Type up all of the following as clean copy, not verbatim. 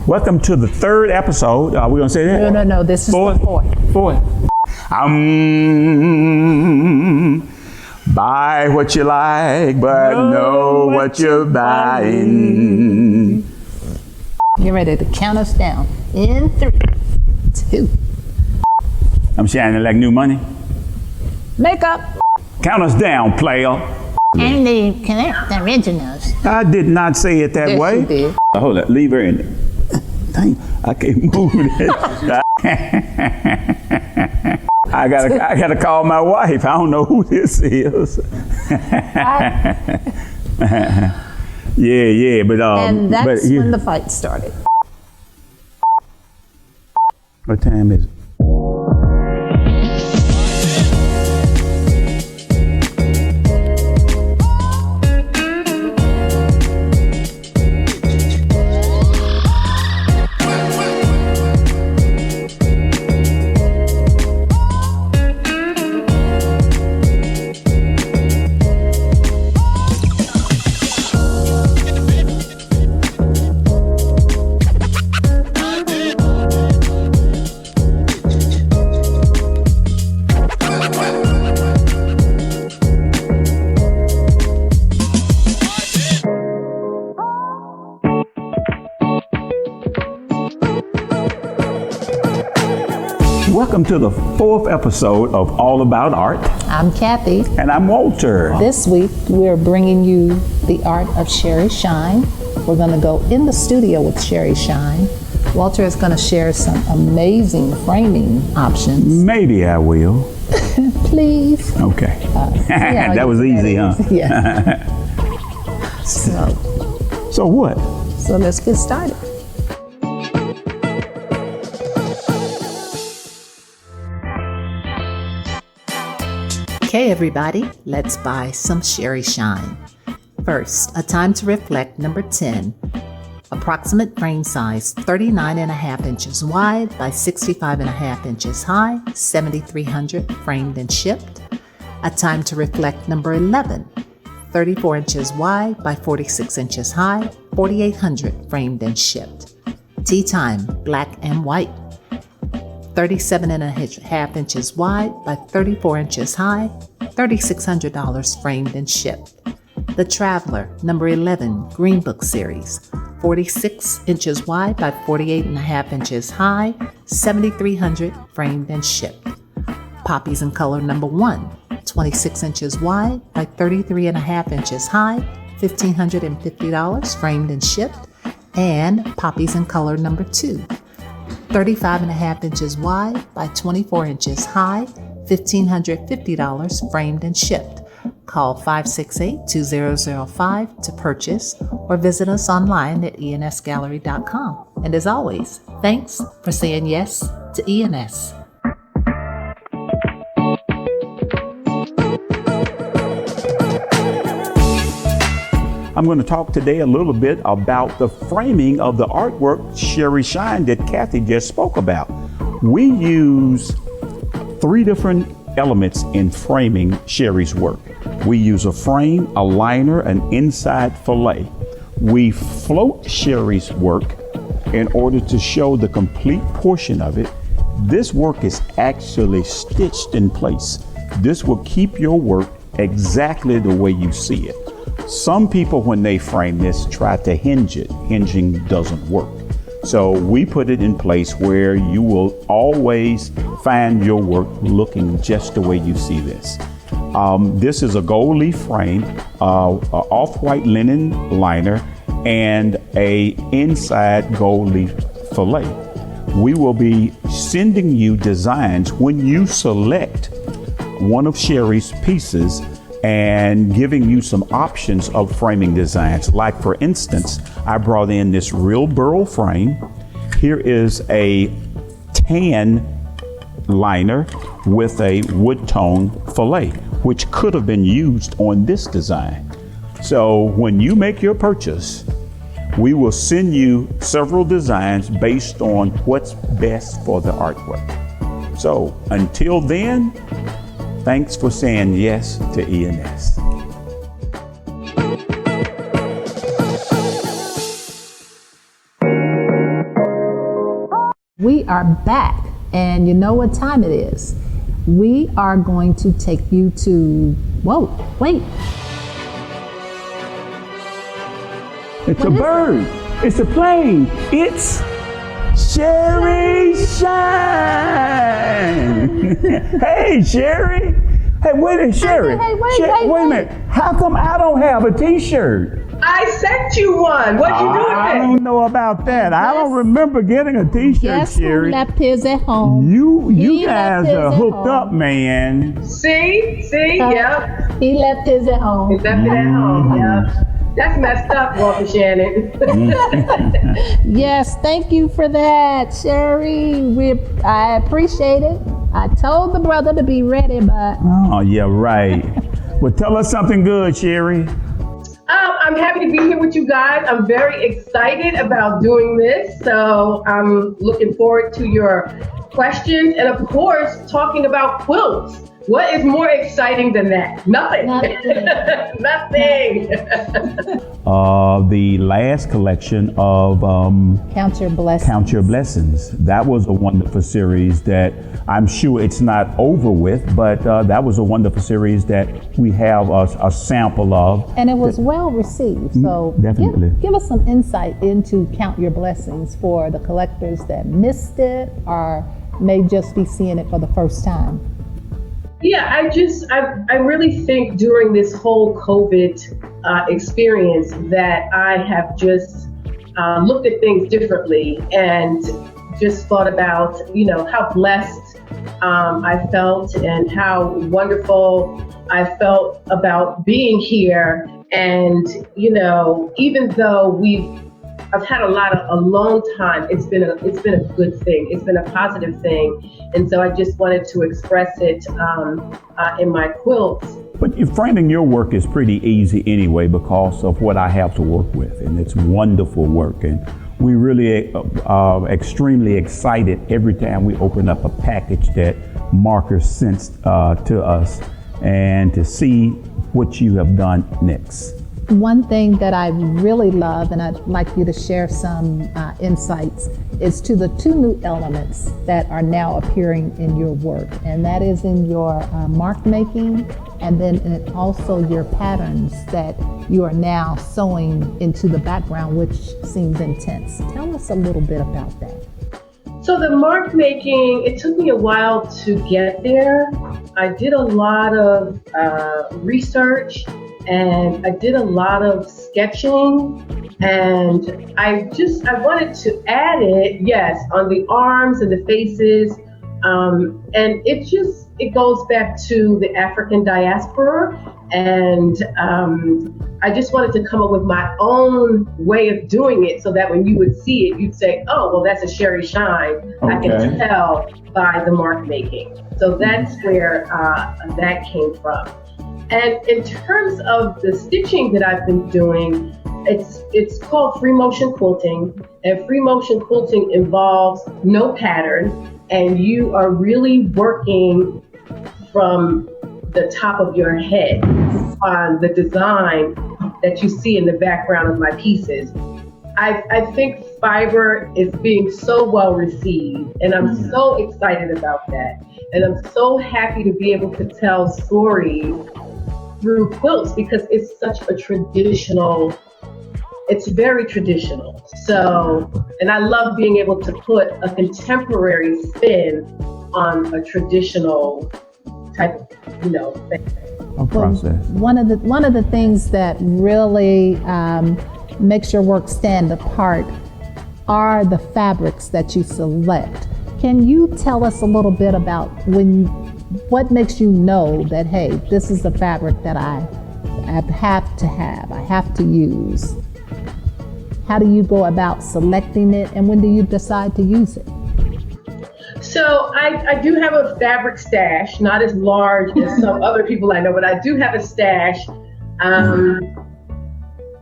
Welcome to the third episode. Are we going to say that? No. This is the fourth. Buy what you like, but know what you're buying. Get ready to count us down in 3, 2. I'm shining like new money. Makeup. Count us down, player. And the originals. I did not say it that way. You did. Hold up, leave her in there. Dang, I can't move it. I gotta call my wife. I don't know who this is. Yeah, but and that's when the fight started. What time is it? Welcome to the 4th episode of All About Art. I'm Kathy. And I'm Walter. This week, we're bringing you the art of Sherry Shine. We're going to go in the studio with Sherry Shine. Walter is going to share some amazing framing options. Maybe I will. Please. Okay. That was easy, huh? Yeah. So what? So let's get started. Okay, everybody, let's buy some Sherry Shine. First, A Time to Reflect, number 10. Approximate frame size, 39.5 inches wide by 65.5 inches high, 7,300 framed and shipped. A Time to Reflect, number 11. 34 inches wide by 46 inches high, 4,800 framed and shipped. Tea Time, black and white. 37.5 inches wide by 34 inches high, $3,600 framed and shipped. The Traveler, number 11, Green Book Series, 46 inches wide by 48.5 inches high, 7,300 framed and shipped. Poppies in Color, number 1, 26 inches wide by 33.5 inches high, $1,550 framed and shipped. And Poppies in Color, number 2, 35.5 inches wide by 24 inches high, $1,550 framed and shipped. Call 568-2005 to purchase or visit us online at ensgallery.com. And as always, thanks for saying yes to ENS. I'm going to talk today a little bit about the framing of the artwork Sherry Shine that Kathy just spoke about. We use 3 different elements in framing Sherry's work. We use a frame, a liner, an inside fillet. We float Sherry's work in order to show the complete portion of it. This work is actually stitched in place. This will keep your work exactly the way you see it. Some people, when they frame this, try to hinge it. Hinging doesn't work. So we put it in place where you will always find your work looking just the way you see this. This is a gold leaf frame, off-white linen liner, and a inside gold leaf fillet. We will be sending you designs when you select one of Sherry's pieces and giving you some options of framing designs. Like, for instance, I brought in this real burl frame. Here is a tan liner with a wood tone fillet, which could have been used on this design. So when you make your purchase, we will send you several designs based on what's best for the artwork. So until then, thanks for saying yes to ENS. We are back, and you know what time it is. We are going to take you to, whoa, wait. It's a bird. It's a plane. It's Sherry Shine. Hey, Sherry. Hey, wait a minute, Sherry. Hey, wait wait a a minute. How come I don't have a T-shirt? I sent you one. What'd you do with I it? don't know about that. I don't remember getting a T-shirt, Guess who Sherry. left his at home? You He guys left his are at hooked home. up, man. See, yep. He left his at home. He left it at home. Yep. That's messed up, Walter Shannon. Yes, thank you for that, Sherry. I appreciate it. I told the brother to be ready, but Oh, yeah, right. Well, tell us something good, Sherry. I'm happy to be here with you guys. I'm very excited about doing this. So I'm looking forward to your questions and, of course, talking about quilts. What is more exciting than that? Nothing. Nothing. The last collection of count your blessings. Count Your Blessings. That was a wonderful series that I'm sure it's not over with, but that was a wonderful series that we have a sample of. And it was well received. So definitely. Give us some insight into Count Your Blessings for the collectors that missed it or may just be seeing it for the first time. Yeah, I really think during this whole COVID experience that I have just looked at things differently and just thought about, how blessed I felt and how wonderful I felt about being here. And, even though I've had a long time. It's been a good thing. It's been a positive thing. And so I just wanted to express it in my quilts. But framing your work is pretty easy anyway because of what I have to work with. And it's wonderful work. And we really are extremely excited every time we open up a package that Marker sends to us and to see what you have done next. One thing that I really love, and I'd like you to share some insights, is to the two new elements that are now appearing in your work, and that is in your mark making, and then also your patterns that you are now sewing into the background, which seems intense. Tell us a little bit about that. So the mark making, it took me a while to get there. I did a lot of research. And I did a lot of sketching, and I wanted to add it, yes, on the arms and the faces, and it goes back to the African diaspora, and I just wanted to come up with my own way of doing it so that when you would see it, you'd say, oh, well, that's a Sherry Shine. Okay. I can tell by the mark making. So that's where that came from. And in terms of the stitching that I've been doing, it's called free motion quilting. And free motion quilting involves no pattern, and you are really working from the top of your head on the design that you see in the background of my pieces. I think fiber is being so well received, and I'm so excited about that. And I'm so happy to be able to tell stories through quilts because it's such a it's very traditional. So, and I love being able to put a contemporary spin on a traditional type of, thing. Process. One of the things that really makes your work stand apart are the fabrics that you select. Can you tell us a little bit about what makes you know that, hey, this is the fabric that I have to use? How do you go about selecting it, and when do you decide to use it? So I do have a fabric stash, not as large as some other people I know, but I do have a stash.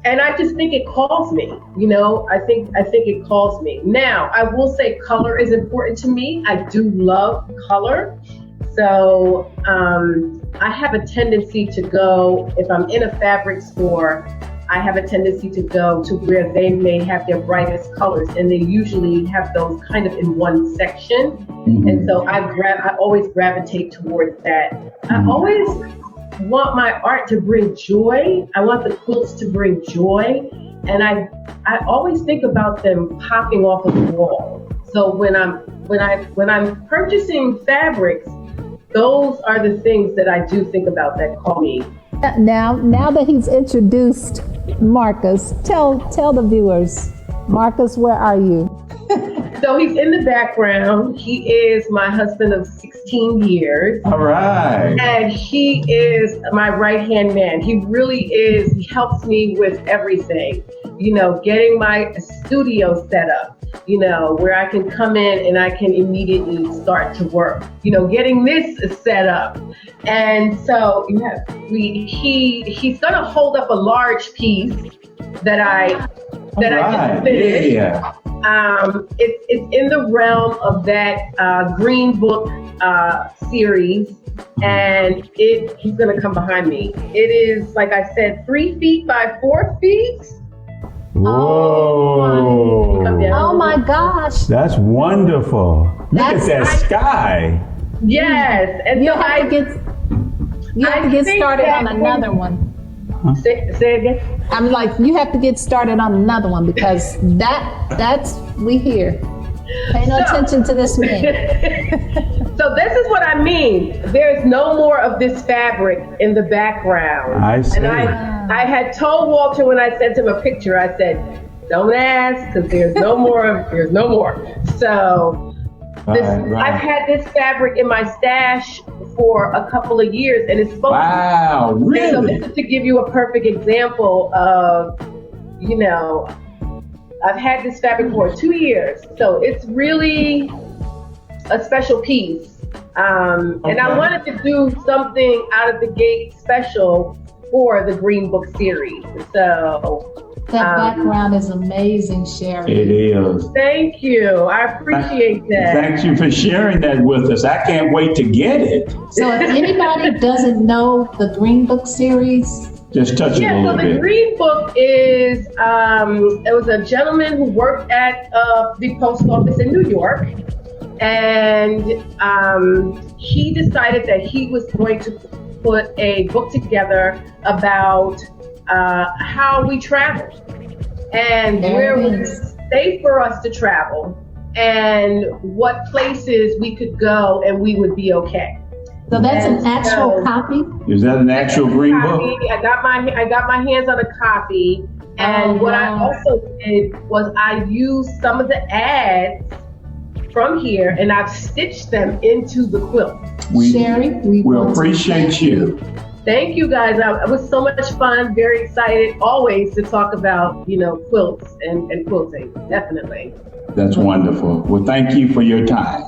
And I just think it calls me, I think it calls me. Now, I will say color is important to me. I do love color. So I have a tendency to go, if I'm in a fabric store, I have a tendency to go to where they may have their brightest colors, and they usually have those kind of in one section. And so I always gravitate towards that. I always want my art to bring joy. I want the quilts to bring joy, and I always think about them popping off of the wall. So when I'm purchasing fabrics, those are the things that I do think about that call me. Now that he's introduced Marcus, tell the viewers, Marcus, where are you? So he's in the background. He is my husband of 16 years. All right. And he is my right-hand man. He really is. He helps me with everything. Getting my studio set up, where I can come in and I can immediately start to work. Getting this set up. And so he's going to hold up a large piece that I just finished. Yeah. It's in the realm of that Green Book series, and he's gonna come behind me. It is, like I said, 3 feet by 4 feet. Whoa! Oh my gosh! That's wonderful. Look at that sky. Yes, and You so have to get started on another one. Say again. I'm like, you have to get started on another one because that's we hear. Pay no attention to this man. So this is what I mean. There's no more of this fabric in the background. I see. And I had told Walter when I sent him a picture, I said, don't ask, because there's no more. So I've had this fabric in my stash for a couple of years, and it's supposed wow, to. really? So this is to give you a perfect example of, I've had this fabric for 2 years, so it's really a special piece. And I wanted to do something out of the gate special for the Green Book series. So that background is amazing, Sherry. It is. Thank you. I appreciate that. Thank you for sharing that with us. I can't wait to get it. So if anybody doesn't know the Green Book series, just touch it a so little the bit. Green Book is, it was a gentleman who worked at the post office in New York. And he decided that he was going to put a book together about how we travel and where it was safe for us to travel and what places we could go and we would be okay. so that's an actual copy. Is that an actual Green Book? I got my hands on a copy, and what I also did was I used some of the ads from here and I've stitched them into the quilt. Sherry, we appreciate you. Thank you guys. It was so much fun. Very excited always to talk about, quilts and quilting. Definitely. That's wonderful. Well, thank you for your time.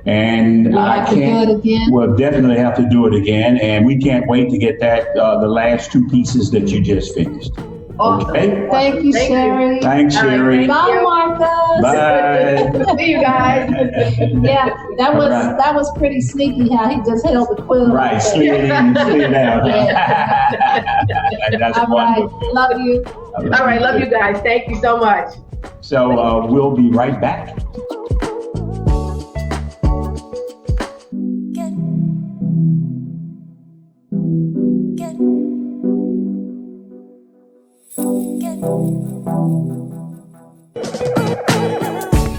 And We'll have to do it again. We'll definitely have to do it again. And we can't wait to get that the last 2 pieces that you just finished. Awesome. Okay? Thank you, Sherry. Thanks, Sherry. Bye, Marcus. Bye. See you guys. Yeah, that was All right. that was pretty sneaky how he just held the quilt. Right, slid it in, slid it out. That's All right, wonderful. love you. All right. Love you guys. Thank you so much. So we'll be right back.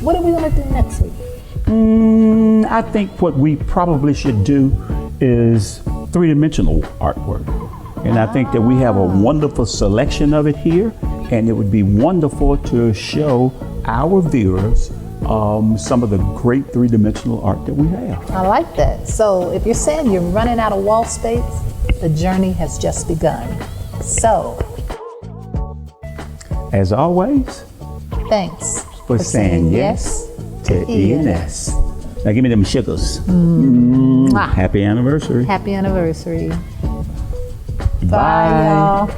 What are we gonna do next week? I think what we probably should do is 3-dimensional artwork. And I think that we have a wonderful selection of it here, and it would be wonderful to show our viewers some of the great 3-dimensional art that we have. I like that. So if you're saying you're running out of wall space, the journey has just begun. So, As always, thanks for saying yes to ENS. Now give me them sugars. Happy anniversary. Happy anniversary. Bye. Bye, y'all.